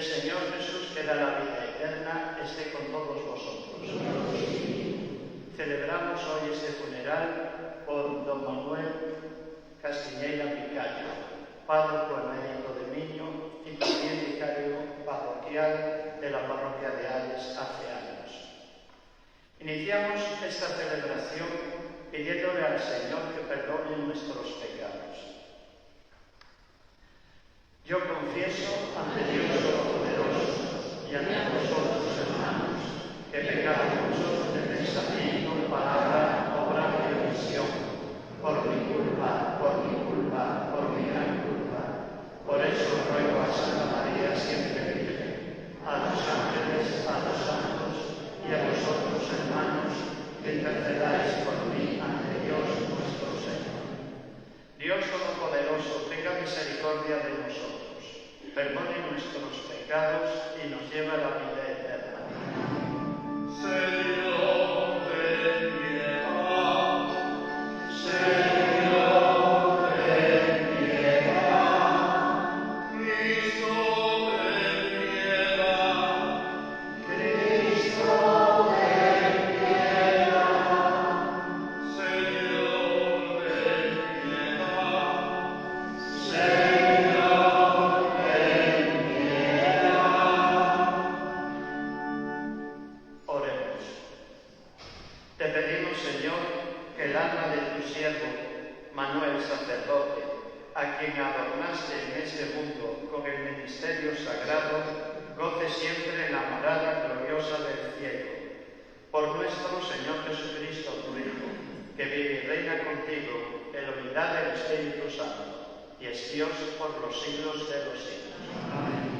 El Señor Jesús, que da la vida eterna, esté con todos vosotros. Celebramos hoy este funeral por don Manuel Castiñeira Picayo, párroco emérito de Miño y también vicario parroquial de la parroquia de Ales hace años. Iniciamos esta celebración pidiéndole al Señor que perdone nuestros pecados. Yo confieso ante Dios Todopoderoso y ante vosotros, hermanos, que he pecado mucho de pensamiento, palabra, obra y omisión, por mi culpa, por mi gran culpa. Por eso ruego a Santa María siempre Virgen, a los ángeles, a los santos y a vosotros, hermanos, que intercedáis por mí ante Dios nuestro Señor. Dios Todopoderoso, tenga misericordia de nosotros, perdone nuestros pecados y nos lleve a la vida eterna. Señor, ten piedad. Señor, ten piedad. Cristo, ten piedad. Cristo, ten piedad. Señor, ten piedad. Señor, ten piedad. Oremos. Te pedimos, Señor, que el alma de tu siervo, Manuel sacerdote, a quien adornaste en este mundo con el ministerio sagrado, goce siempre en la morada gloriosa del cielo. Por nuestro Señor Jesucristo, tu Hijo, que vive y reina contigo en la unidad del Espíritu Santo, y es Dios por los siglos de los siglos. Amén.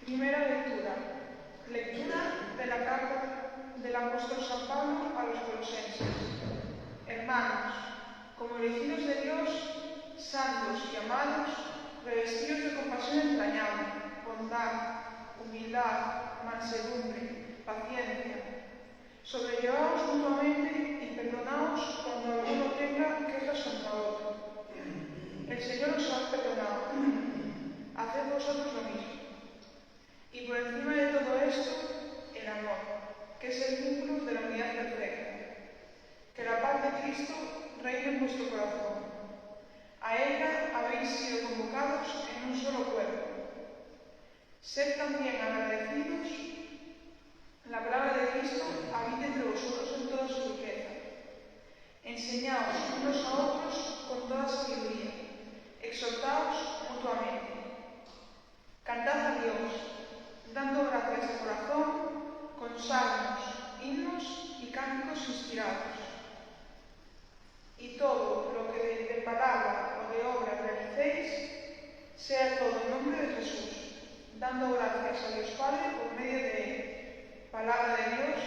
Primera lectura. Lectura de la carta del apóstol San Pablo a los Colosenses. Hermanos, como elegidos de Dios, santos y amados, revestidos de compasión entrañable, bondad, humildad, mansedumbre, paciencia. Sobrellevaos mutuamente y perdonaos cuando alguno tenga quejas contra otro. El Señor os ha perdonado. Haced vosotros lo mismo. Y por encima de todo esto, el amor, que es el vínculo de la unidad perfecta. Que la paz de Cristo reine en vuestro corazón. A ella habéis sido convocados en un solo cuerpo. Sed también agradecidos. La palabra de Cristo habite entre vosotros en toda su riqueza. Enseñaos unos a otros con toda sabiduría. Exhortaos mutuamente. Cantad a Dios, dando gracias de corazón, con salmos, himnos y cánticos inspirados. Y todo lo que de palabra o de obra realicéis, sea todo en nombre de Jesús, dando gracias a Dios Padre por medio de él. Palabra de Dios.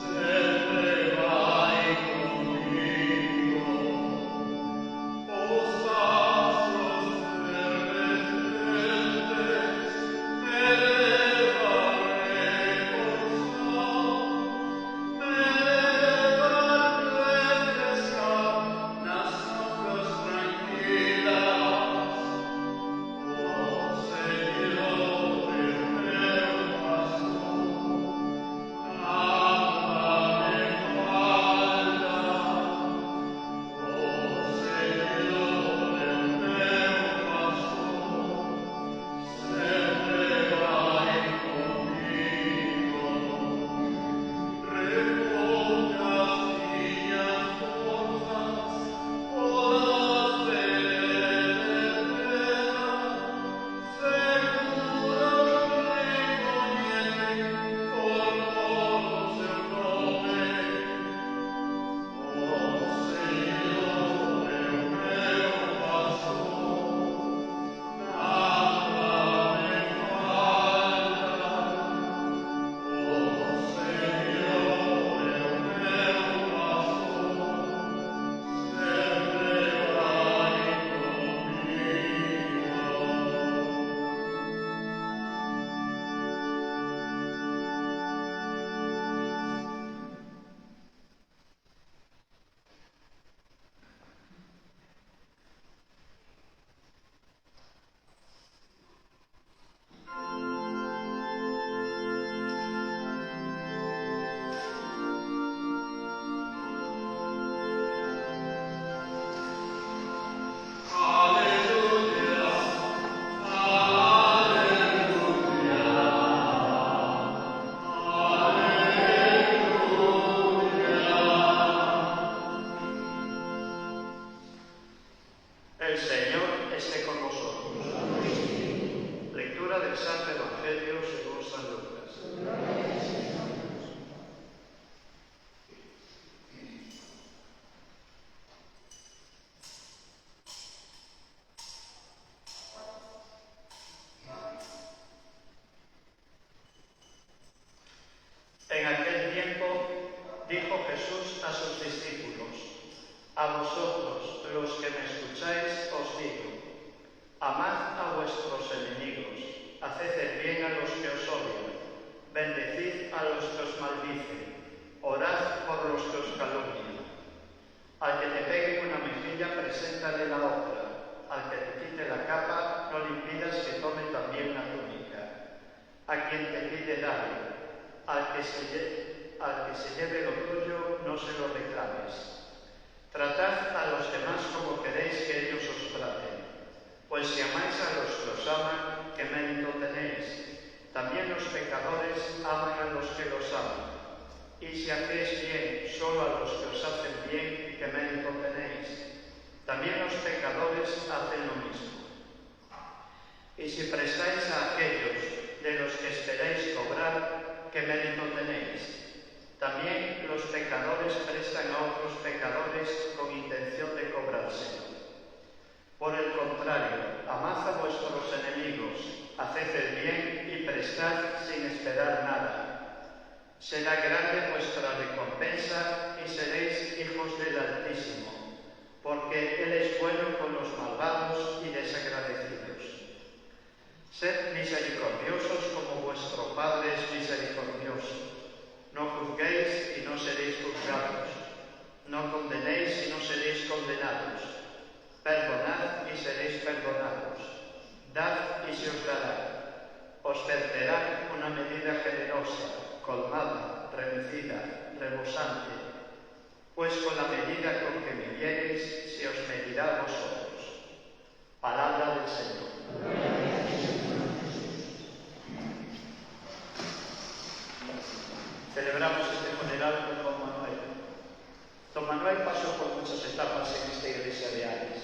Sempre vai del Santo Evangelio según San Lucas. En aquel tiempo dijo Jesús a sus discípulos: a vosotros, los que me escucháis, os digo: amad a vuestros enemigos, haced el bien a los que os odian, bendecid a los que os maldicen, orad por los que os calumnian. Al que te pegue una mejilla, preséntale la otra. Al que te quite la capa, no le impidas que tome también la túnica. A quien te pide, dale. Al que se lleve lo tuyo, no se lo reclames. Tratad a los demás como queréis que ellos os traten. Pues si amáis a los que os aman, ¿qué mérito tenéis? También los pecadores aman a los que los aman. Y si hacéis bien solo a los que os hacen bien, ¿qué mérito tenéis? También los pecadores hacen lo mismo. Y si prestáis a aquellos de los que esperáis cobrar, ¿qué mérito tenéis? También los pecadores prestan a otros pecadores con intención de cobrárselo. Por el contrario, amad a vuestros enemigos, haced el bien y prestad sin esperar nada. Será grande vuestra recompensa y seréis hijos del Altísimo, porque Él es bueno con los malvados y desagradecidos. Sed misericordiosos como vuestro Padre es misericordioso. No juzguéis y no seréis juzgados. No condenéis y no seréis condenados. Perdonad y seréis perdonados. Dad y se os dará. Os verterán una medida generosa, colmada, reducida, rebosante. Pues con la medida con que midiereis, se os medirá a vosotros. Palabra del Señor. Celebramos este funeral con Don Manuel. Don Manuel pasó por muchas etapas en esta iglesia de Ares.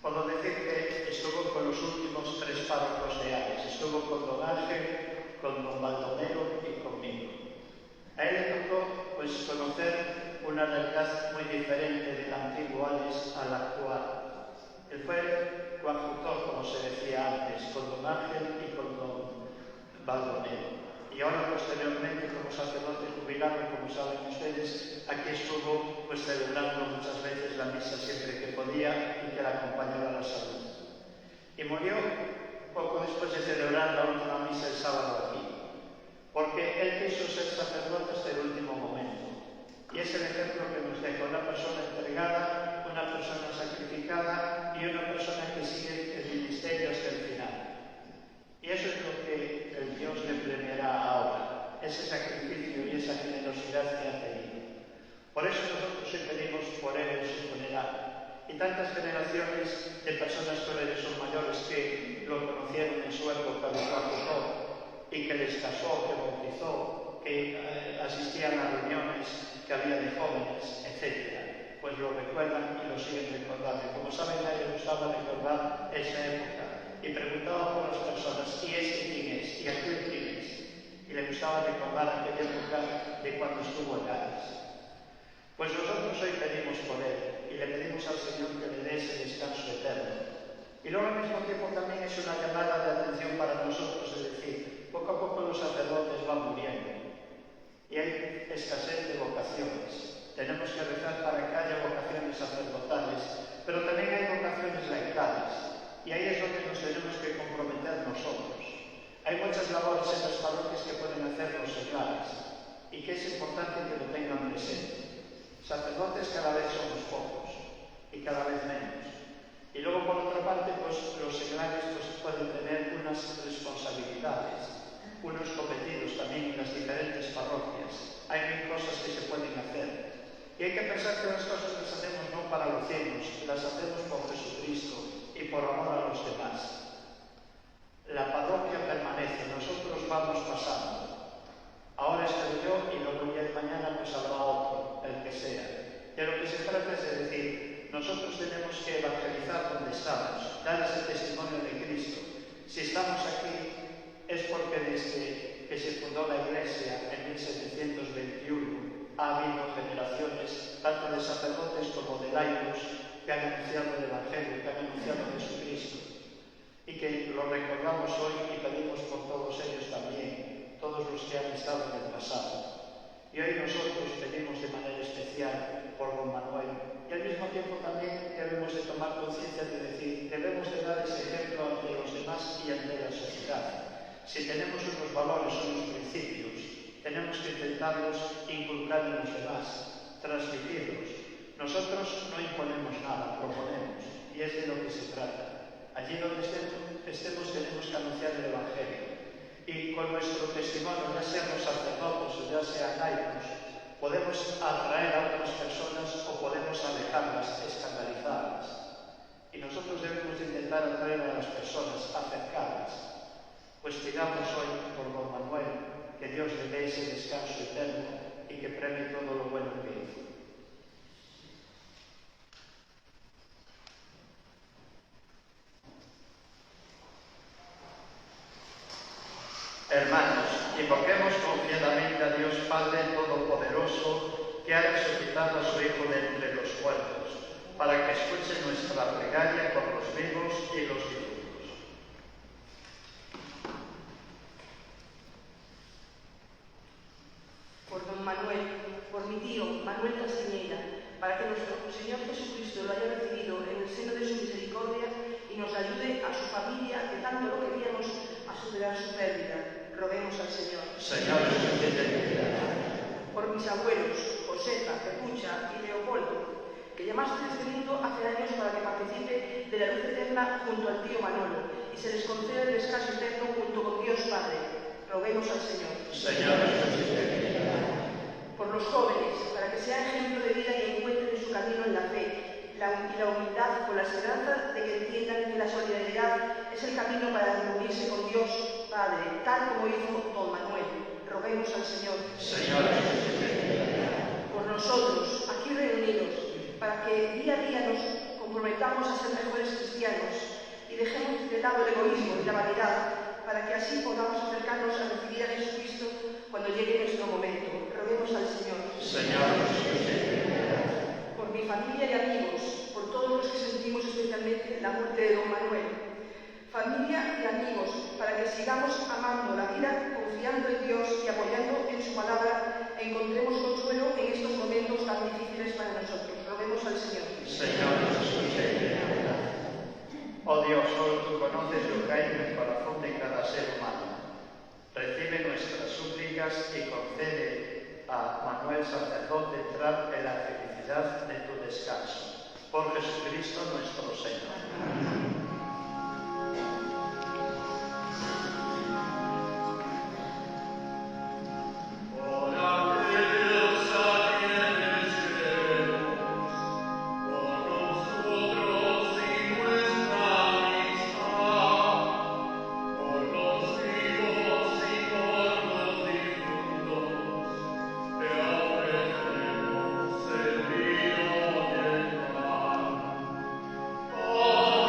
Puedo decir que estuvo con los últimos 3 párrocos de Ares. Estuvo con Don Ángel, con Don Baldomero y conmigo. A él le tocó conocer una realidad muy diferente del antiguo Ares a la actual. Él fue coadjutor, como se decía antes, con Don Ángel y con Don Baldomero. Y ahora, posteriormente, como sacerdote jubilado, como saben ustedes, aquí estuvo celebrando muchas veces la misa siempre que podía y que la acompañaba a la salud. Y murió poco después de celebrar la última misa el sábado aquí, porque él quiso ser sacerdote hasta el último momento. Y es el ejemplo que nos deja: una persona entregada, una persona sacrificada y una persona que sigue el ministerio hasta el final. Y eso es lo que el Dios le premiará ahora, ese sacrificio y esa generosidad que ha tenido. Por eso nosotros hoy pedimos por él en su funeral. Y tantas generaciones de personas que hoy son mayores que lo conocieron en su época de coadjutor y que les casó, que bautizó, que asistían a reuniones que había de jóvenes, etc. Pues lo recuerdan y lo siguen recordando. Y como saben, a él le gustaba recordar esa época. Y preguntaba por las personas: ¿y este quién es? ¿Y aquel quién es? Y le gustaba recordar aquella época de cuando estuvo en Ares. Pues nosotros hoy pedimos por él y le pedimos al Señor que le dé ese descanso eterno. Y luego al mismo tiempo también es una llamada de atención para nosotros, es decir, poco a poco los sacerdotes van muriendo y hay escasez de vocaciones. Tenemos que rezar para que haya vocaciones sacerdotales, pero también hay vocaciones laicales. Y ahí es donde nos tenemos que comprometer nosotros. Hay muchas labores en las parroquias que pueden hacer los seglares y que es importante que lo tengan presente. Sacerdotes cada vez somos pocos y cada vez menos. Y luego, por otra parte, los seglares pueden tener unas responsabilidades, unos cometidos también en las diferentes parroquias. Hay mil cosas que se pueden hacer. Y hay que pensar que las cosas las hacemos no para lucirnos, las hacemos por Jesucristo y por amor a los demás. La parroquia permanece, nosotros vamos pasando. Ahora estoy yo y luego el día de mañana pues habrá otro, el que sea. De lo que se trata es de decir, nosotros tenemos que evangelizar donde estamos, dar ese testimonio de Cristo. Si estamos aquí, porque desde que se fundó la Iglesia en 1721 ha habido generaciones, tanto de sacerdotes como de laicos, que han anunciado el Evangelio, que han anunciado a Jesucristo, y que lo recordamos hoy y pedimos por todos ellos también, todos los que han estado en el pasado. Y hoy nosotros pedimos de manera especial por don Manuel, y al mismo tiempo también debemos de tomar conciencia de decir, debemos de dar ese ejemplo ante los demás y ante la sociedad. Si tenemos unos valores, unos principios, tenemos que intentarlos inculcar en los demás, transmitirlos. Nosotros no imponemos nada, proponemos, y es de lo que se trata. Allí donde estemos tenemos que anunciar el Evangelio. Y con nuestro testimonio, ya seamos sacerdotes o ya sean laicos, podemos atraer a otras personas o podemos alejarlas, escandalizarlas. Y nosotros debemos intentar atraer a las personas, acercarlas. Pues pidamos hoy por don Manuel que Dios le dé ese descanso eterno y que premie todo lo bueno que hizo. Hermanos, invoquemos confiadamente a Dios Padre Todopoderoso, que ha resucitado a su Hijo de entre los muertos, para que escuche nuestra plegaria por los vivos y los difuntos. Por don Manuel, por mi tío Manuel Castañeda, para que nuestro Señor Jesucristo lo haya recibido en el seno de su misericordia y nos ayude a su familia, que tanto lo queríamos, a superar su pérdida. Roguemos al Señor. Señor, por mis abuelos, Josefa, Pepucha y Leopoldo, que llamaste a este mundo hace años para que participe de la luz eterna junto al tío Manolo y se les conceda el descanso eterno junto con Dios Padre. Roguemos al Señor. Señor, por los jóvenes, para que sean ejemplo de vida y encuentren su camino en la fe y la humildad, con la esperanza de que entiendan que la solidaridad es el camino para reunirse con Dios Padre, tal como hizo don Manuel. Roguemos al Señor. Señor, por nosotros, aquí reunidos, para que día a día nos comprometamos a ser mejores cristianos y dejemos de lado el egoísmo y la vanidad, para que así podamos acercarnos a recibir a Jesucristo cuando llegue nuestro momento. Roguemos al Señor. Señor, por mi familia y amigos, por todos los que sentimos especialmente la muerte de don Manuel. Familia y amigos, para que sigamos amando la vida, confiando en Dios y apoyando en su palabra, e encontremos consuelo en estos momentos tan difíciles para nosotros. Roguemos al Señor. Señor, oh Dios, solo tú conoces lo que hay en el corazón de cada ser humano. Recibe nuestras súplicas y concede a Manuel sacerdote entrar en la felicidad de tu descanso. Por Jesucristo nuestro Señor. Oh,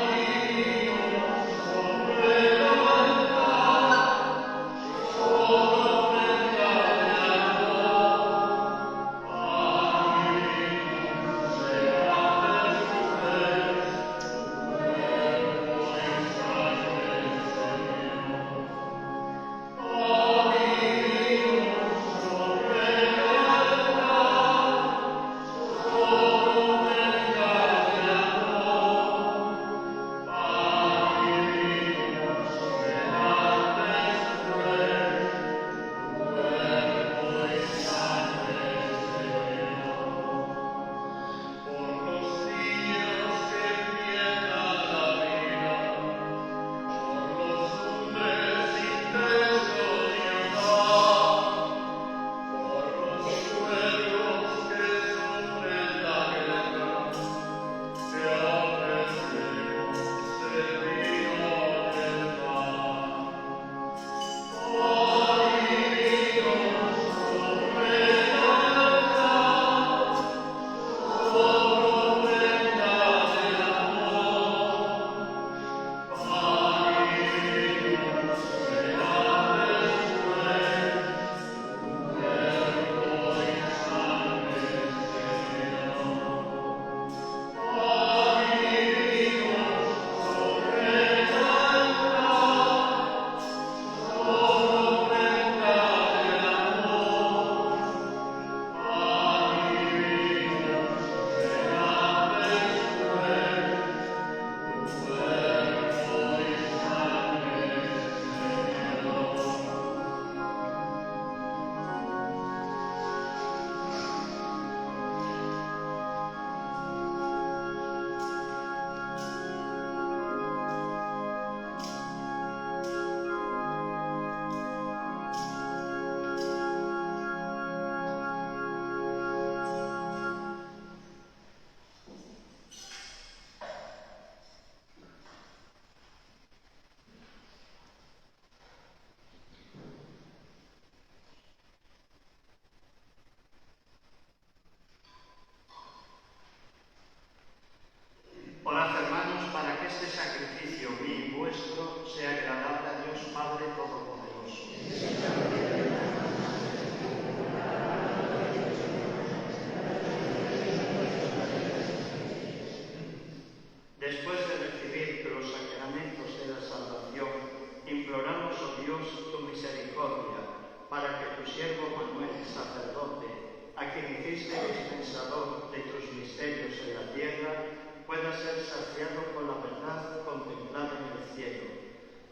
quien hiciste dispensador de tus misterios en la tierra, pueda ser saciado con la verdad contemplada en el cielo.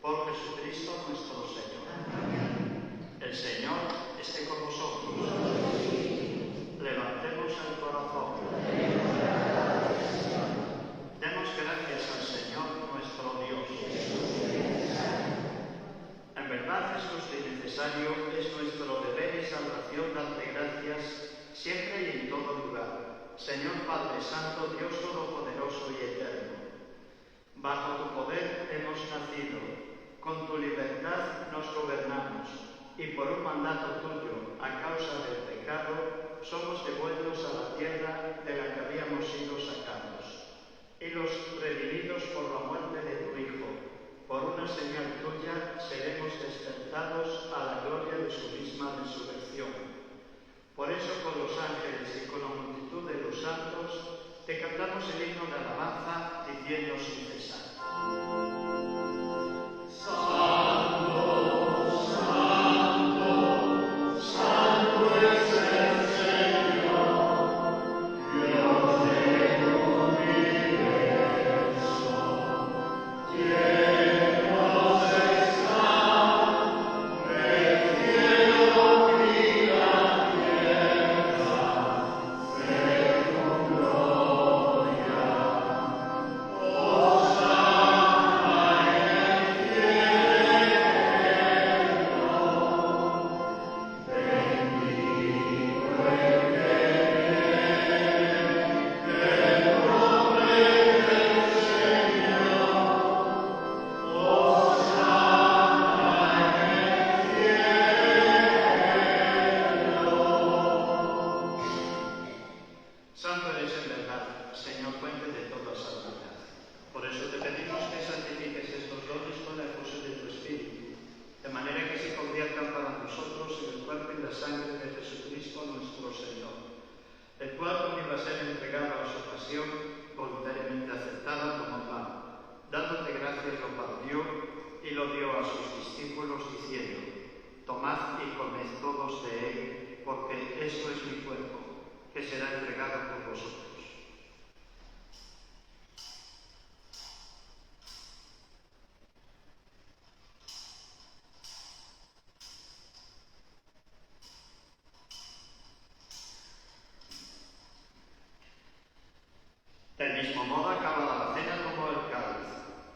Por Jesucristo nuestro Señor. El Señor esté con vosotros. Levantemos el corazón. Demos gracias al Señor nuestro Dios. En verdad es justo y necesario, es nuestro deber y salvación darte gracias siempre y en todo lugar. Señor Padre Santo, Dios Todopoderoso y Eterno. Bajo tu poder hemos nacido, con tu libertad nos gobernamos, y por un mandato tuyo, a causa del pecado, somos devueltos a la tierra de la que habíamos sido sacados. Y los redimidos por la muerte de tu Hijo, por una señal tuya, seremos despertados a la gloria de su misma resurrección. Por eso, con los ángeles y con la multitud de los santos, te cantamos el himno de alabanza, diciendo sin cesar. Del mismo modo, acabada la cena, tomó el cáliz,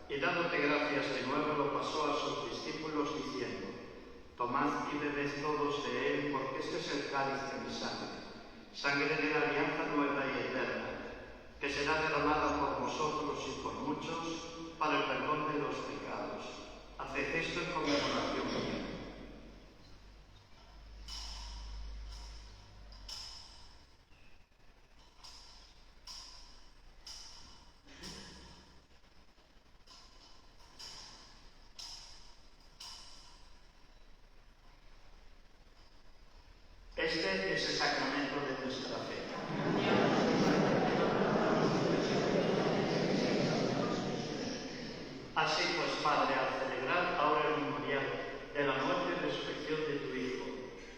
y dándote gracias de nuevo, lo pasó a sus discípulos, diciendo: Tomad y bebed todos de él, porque este es el cáliz de mi sangre, sangre de la alianza nueva y eterna, que será derramada por vosotros y por muchos para el perdón de los pecados. Haced esto en conmemoración mía. Este es el sacramento de nuestra fe. Así pues, Padre, al celebrar ahora el memorial de la muerte y resurrección de tu Hijo,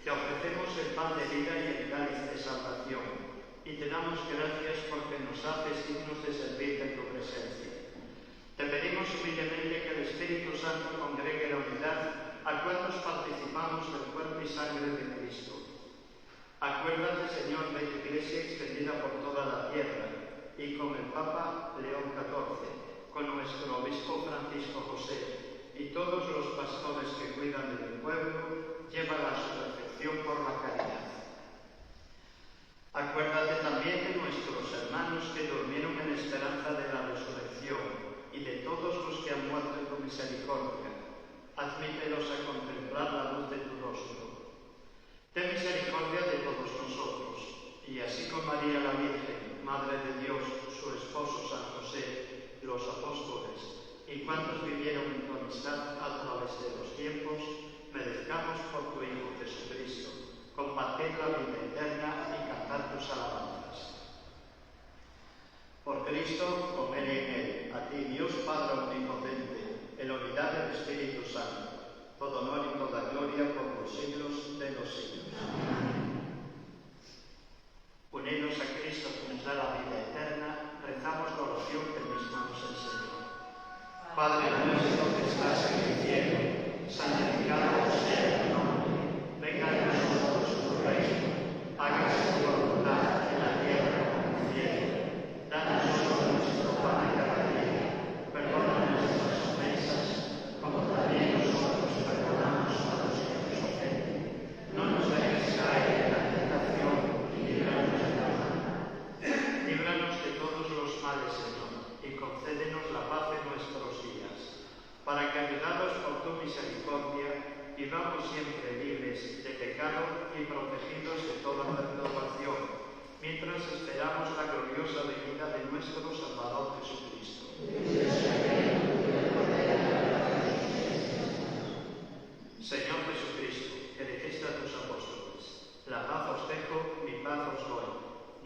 te ofrecemos el pan de vida y el cáliz de salvación, y te damos gracias porque nos haces dignos de servir en tu presencia. Te pedimos humildemente que el Espíritu Santo congregue la unidad a cuantos participamos del cuerpo y sangre de Cristo. Acuérdate, Señor, de tu Iglesia extendida por toda la tierra, y con el Papa León XIV, con nuestro Obispo Francisco José, y todos los pastores que cuidan del pueblo, llévala a su perfección por la caridad. Acuérdate también de nuestros hermanos que durmieron en esperanza de la resurrección, y de todos los que han muerto en tu misericordia. Admítelos a contemplar la luz de tu rostro. Ten misericordia de todos nosotros, y así con María la Virgen, Madre de Dios, su esposo San José, los apóstoles, y cuantos vivieron en tu amistad a través de los tiempos, merezcamos por tu Hijo Jesucristo compartir la vida eterna y cantar tus alabanzas. Por Cristo, con Él y en Él, a ti, Dios Padre Omnipotente, en la unidad del Espíritu Santo, todo honor y toda gloria por los siglos de los siglos. Amén. Padre nuestro que estás en el cielo, santificado sea tu nombre. Venga a nosotros tu reino. Hágase tu voluntad en la tierra como en el cielo. Danos hoy nuestro pan de cada día. Perdona nuestras ofensas, como también nosotros perdonamos a los que nos ofenden. No nos dejes caer en la tentación y líbranos del mal. Líbranos de todos los males, Señor, y concédenos la paz en nuestros días, para que, ayudados por tu misericordia, vivamos siempre libres de pecado y protegidos de toda perturbación, mientras esperamos la gloriosa venida de nuestro Salvador Jesucristo. Señor Jesucristo, que dijiste a tus apóstoles: la paz os dejo, mi paz os doy.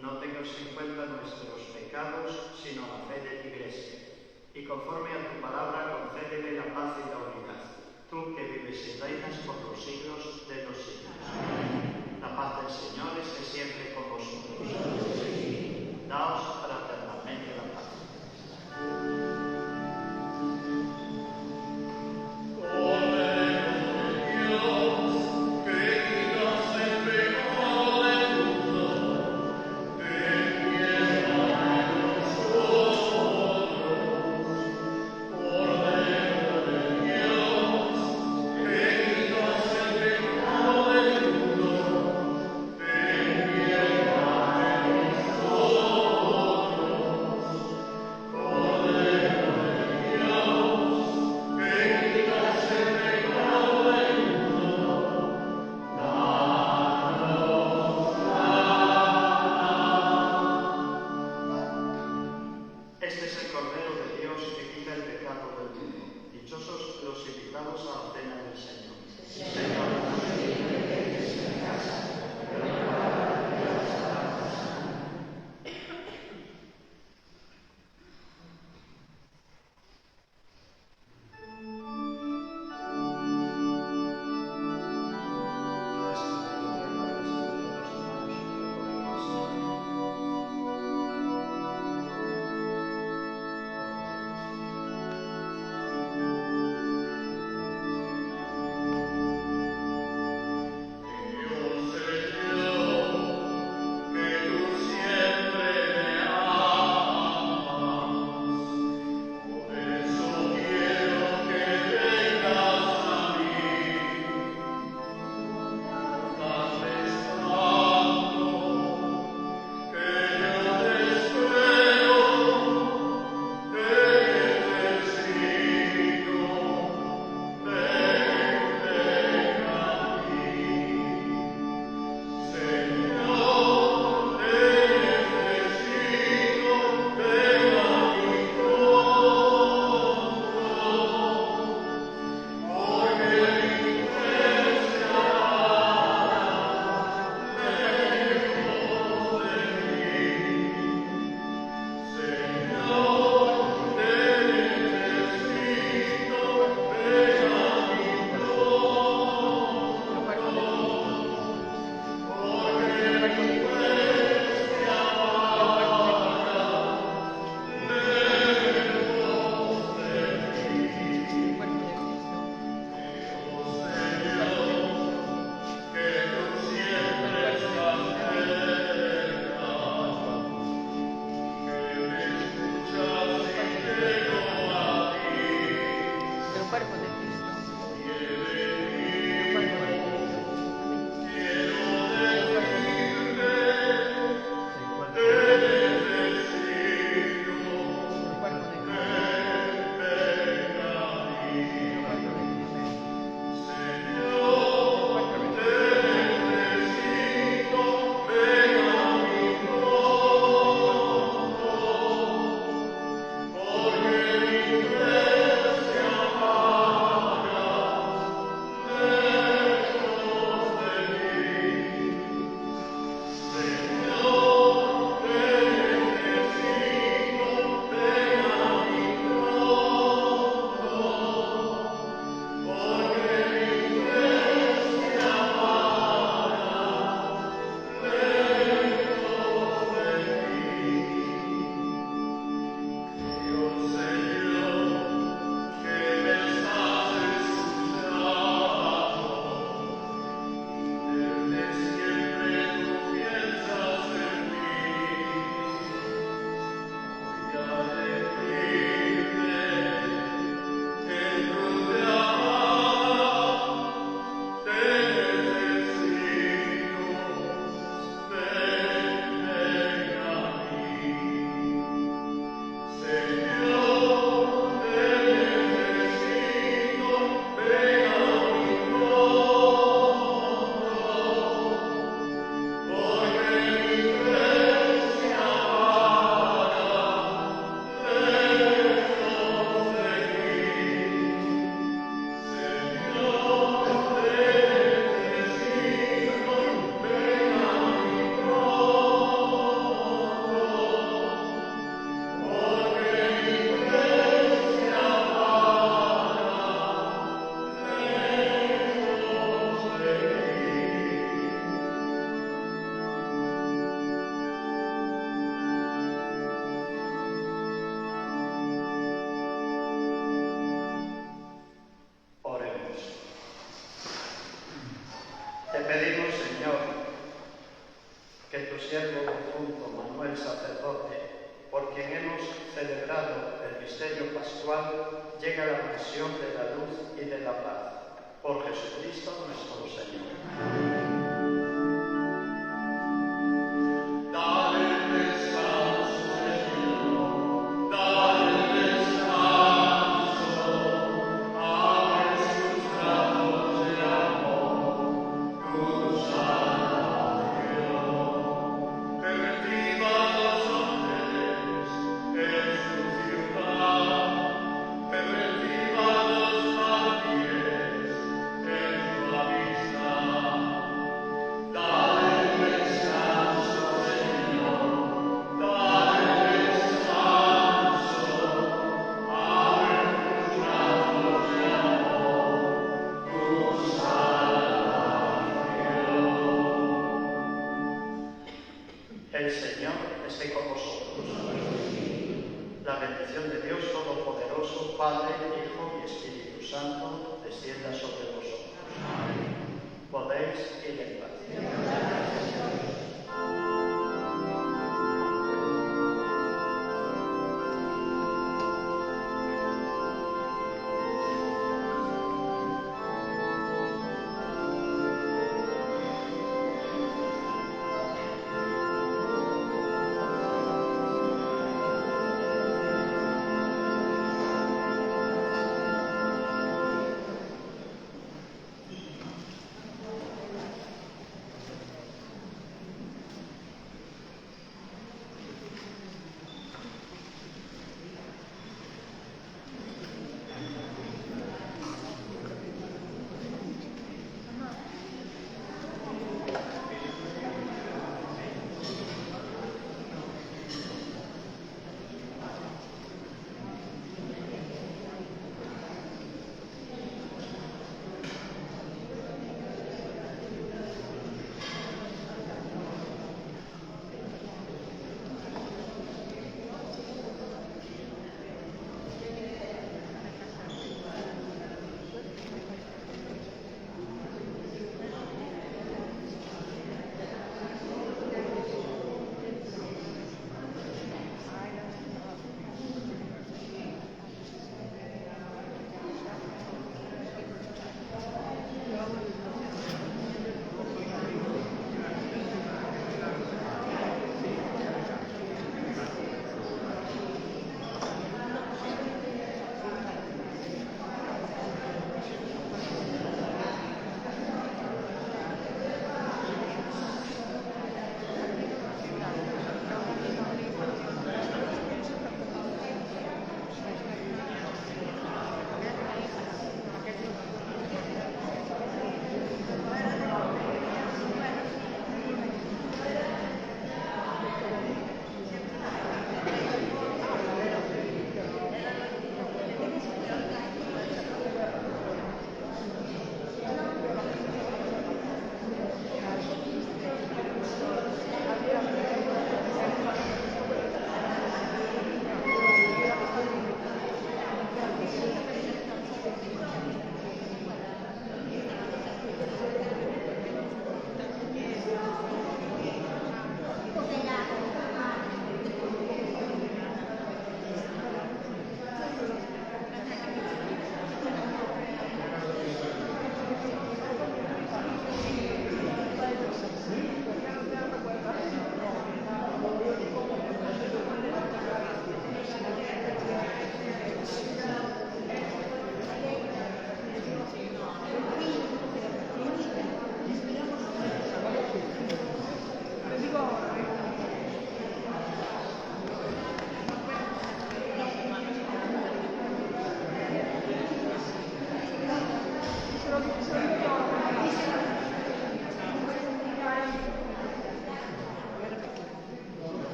No tengas en cuenta nuestros pecados, sino la fe de tu Iglesia. Y conforme a tu palabra, concédele la paz y la unidad. Tú que vives y reinas por los siglos de los siglos. Amén. La paz del Señor esté siempre con vosotros. Daos fraternalmente la paz. tu siervo difunto Manuel sacerdote, por quien hemos celebrado el misterio pascual, llegue a la misión de la luz y de la paz. Por Jesucristo nuestro Señor. El Señor esté con vosotros. La bendición de Dios Todopoderoso, Padre, Hijo y Espíritu Santo, descienda sobre vosotros. Podéis ir en paz. Gracias.